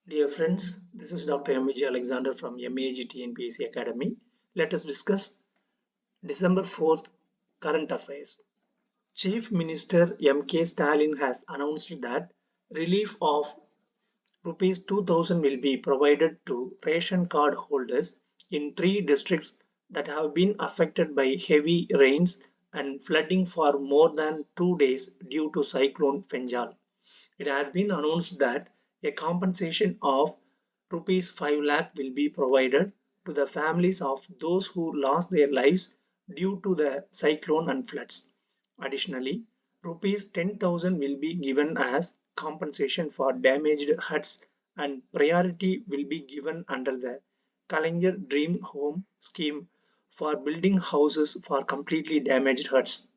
Dear friends, this is Dr. Vijay Alexander from MAG TNPSC Academy. Let us discuss December 4th current affairs. Chief Minister M.K. Stalin has announced that relief of Rupees 2000 will be provided to ration card holders in three districts that have been affected by heavy rains and flooding for more than 2 days due to cyclone Fenjal. It has been announced that a compensation of Rupees 5 lakh will be provided to the families of those who lost their lives due to the cyclone and floods. Additionally, Rupees 10,000 will be given as compensation for damaged huts and priority will be given under the Kalangar Dream Home scheme for building houses for completely damaged huts.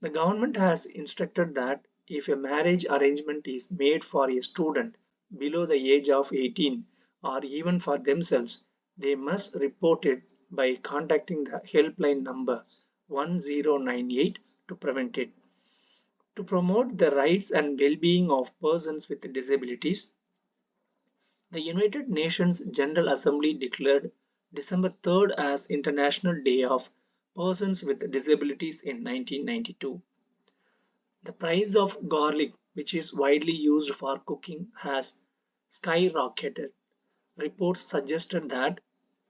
The government has instructed that if a marriage arrangement is made for a student below the age of 18 or even for themselves, they must report it by contacting the helpline number 1098 to prevent it. To promote the rights and well-being of persons with disabilities, the United Nations General Assembly declared December 3rd as International Day of Persons with Disabilities in 1992. The price of garlic, which is widely used for cooking, has skyrocketed. Reports suggested that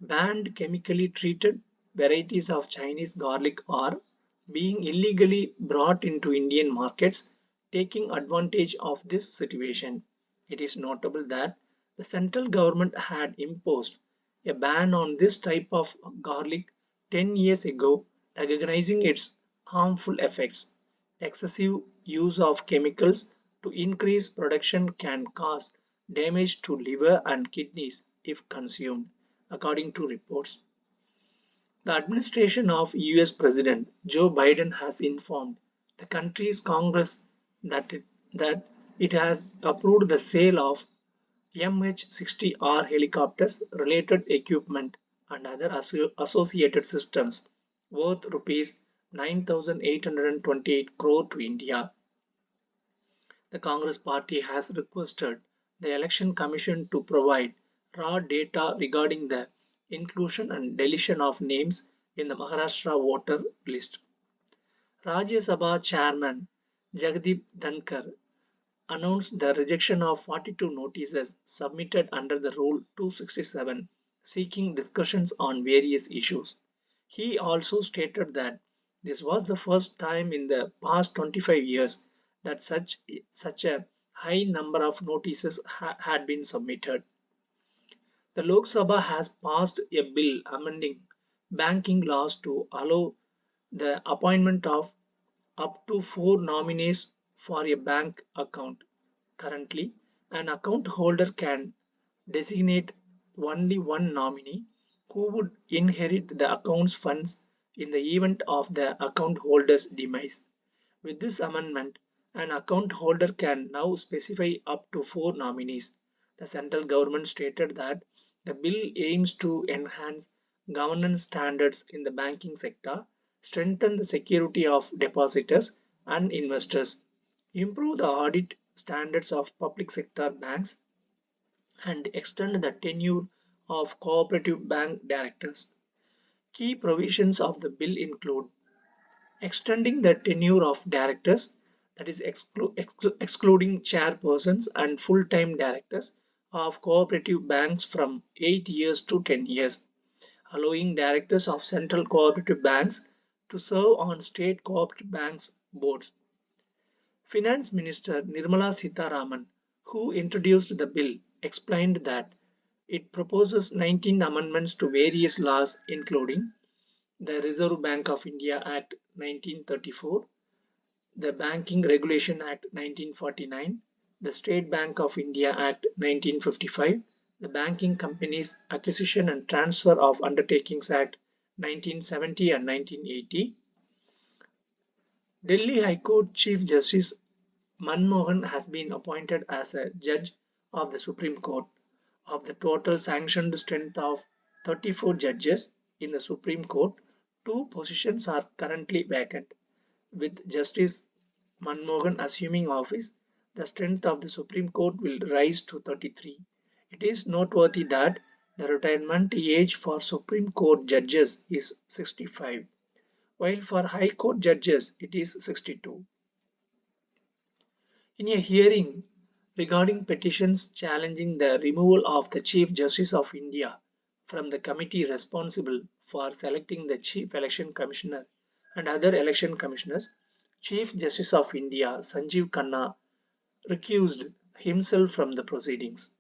banned chemically treated varieties of Chinese garlic are being illegally brought into Indian markets, taking advantage of this situation. It is notable that the central government had imposed a ban on this type of garlic 10 years ago, recognizing its harmful effects. Excessive use of chemicals to increase production can cause damage to liver and kidneys if consumed, according to reports. The administration of US President Joe Biden has informed the country's Congress that it has approved the sale of MH-60R helicopters, related equipment, and other associated systems worth Rs 9,828 crore to India. The Congress party has requested the Election Commission to provide raw data regarding the inclusion and deletion of names in the Maharashtra voter list. Rajya Sabha Chairman Jagdeep Dhankar announced the rejection of 42 notices submitted under the Rule 267 seeking discussions on various issues. He also stated that this was the first time in the past 25 years that such a high number of notices had been submitted. The Lok Sabha has passed a bill amending banking laws to allow the appointment of up to 4 nominees for a bank account. Currently, an account holder can designate only one nominee who would inherit the account's funds in the event of the account holder's demise. With this amendment, an account holder can now specify up to 4 nominees. The central government stated that the bill aims to enhance governance standards in the banking sector, strengthen the security of depositors and investors, improve the audit standards of public sector banks, and extend the tenure of cooperative bank directors. Key provisions of the bill include extending the tenure of directors, that is, excluding chairpersons and full time directors of cooperative banks from 8 years to 10 years, allowing directors of central cooperative banks to serve on state cooperative banks boards. Finance Minister Nirmala Sitharaman, who introduced the bill, explained that it proposes 19 amendments to various laws, including the Reserve Bank of India Act 1934, the Banking Regulation Act 1949, the State Bank of India Act 1955, the Banking Companies Acquisition and Transfer of Undertakings Act 1970 and 1980. Delhi High Court Chief Justice Manmohan has been appointed as a judge of the Supreme Court. Of the total sanctioned strength of 34 judges in the Supreme Court, 2 positions are currently vacant. With Justice Manmohan assuming office, the strength of the Supreme Court will rise to 33. It is noteworthy that the retirement age for Supreme Court judges is 65, while for High Court judges it is 62. In a hearing regarding petitions challenging the removal of the Chief Justice of India from the committee responsible for selecting the Chief Election Commissioner and other election commissioners, Chief Justice of India Sanjeev Khanna recused himself from the proceedings.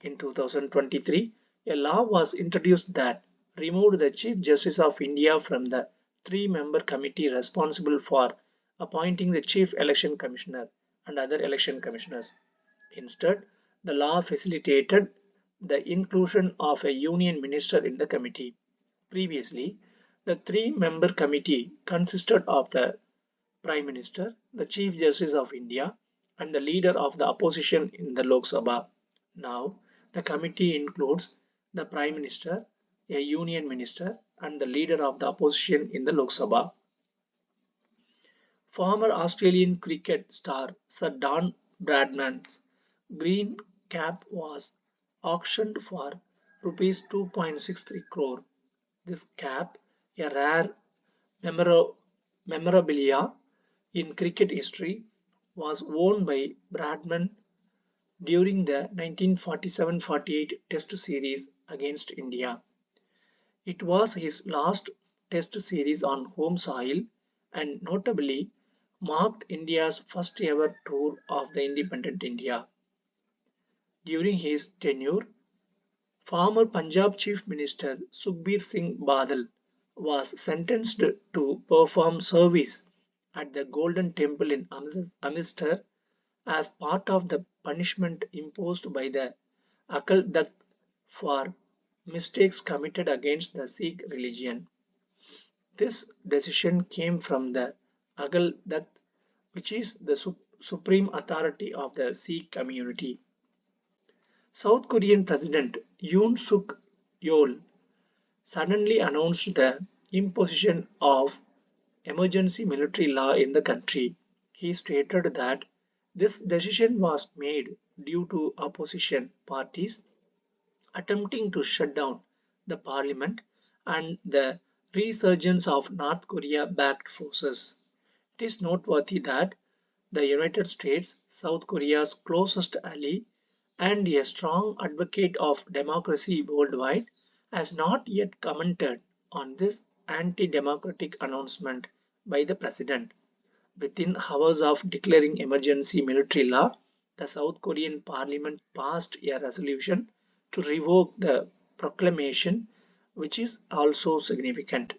In 2023, a law was introduced that removed the Chief Justice of India from the three-member committee responsible for appointing the Chief Election Commissioner and other election commissioners. Instead, the law facilitated the inclusion of a union minister in the committee. Previously, the three-member committee consisted of the Prime Minister, the Chief Justice of India, and the leader of the opposition in the Lok Sabha. Now, the committee includes the Prime Minister, a union minister, and the leader of the opposition in the Lok Sabha. Former Australian cricket star Sir Don Bradman's green cap was auctioned for rupees 2.63 crore. This cap, a rare memorabilia in cricket history, was worn by Bradman during the 1947-48 Test series against India. It was his last Test series on home soil and notably marked India's first ever tour of the independent India. During his tenure, former Punjab Chief Minister Sukhbir Singh Badal was sentenced to perform service at the Golden Temple in Amritsar as part of the punishment imposed by the Akal Takht for mistakes committed against the Sikh religion. This decision came from the Akal Takht, which is the supreme authority of the Sikh community. South Korean President Yoon Suk Yeol suddenly announced the imposition of emergency military law in the country. He stated that this decision was made due to opposition parties attempting to shut down the parliament and the resurgence of North Korea-backed forces. It is noteworthy that the United States, South Korea's closest ally and a strong advocate of democracy worldwide, has not yet commented on this anti-democratic announcement by the president. Within hours of declaring emergency military law, the South Korean parliament passed a resolution to revoke the proclamation, which is also significant.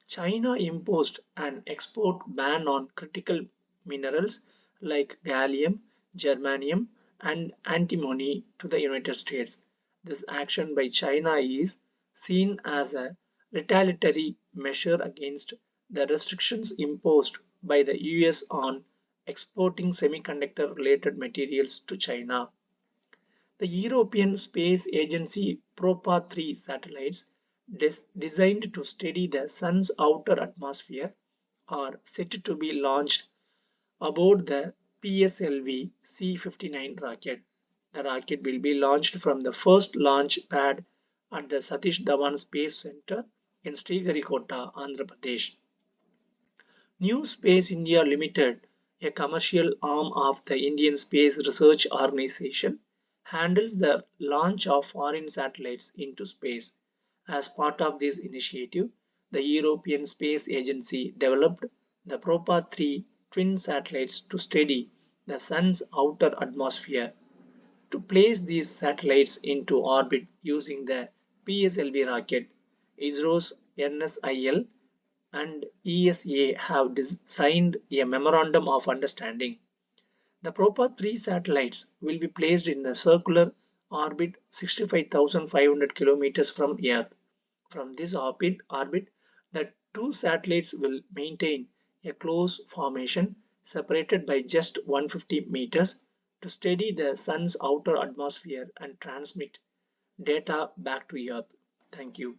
China imposed an export ban on critical minerals like gallium, germanium, and antimony to the United States. This action by China is seen as a retaliatory measure against the restrictions imposed by the US on exporting semiconductor related materials to China. The European Space Agency Propa-3 satellites designed to study the Sun's outer atmosphere are set to be launched aboard the PSLV C-59 rocket. The rocket will be launched from the first launch pad at the Satish Dhawan Space Center in Sriharikota, Andhra Pradesh. New Space India Limited, a commercial arm of the Indian Space Research Organisation, handles the launch of foreign satellites into space. As part of this initiative, the European Space Agency developed the Propa-3 twin satellites to study the Sun's outer atmosphere. To place these satellites into orbit using the PSLV rocket, ISRO's NSIL and ESA have signed a memorandum of understanding. The Propa-3 satellites will be placed in the circular orbit 65,500 kilometers from Earth. From this orbit, the two satellites will maintain a close formation separated by just 150 meters to study the Sun's outer atmosphere and transmit data back to Earth. Thank you.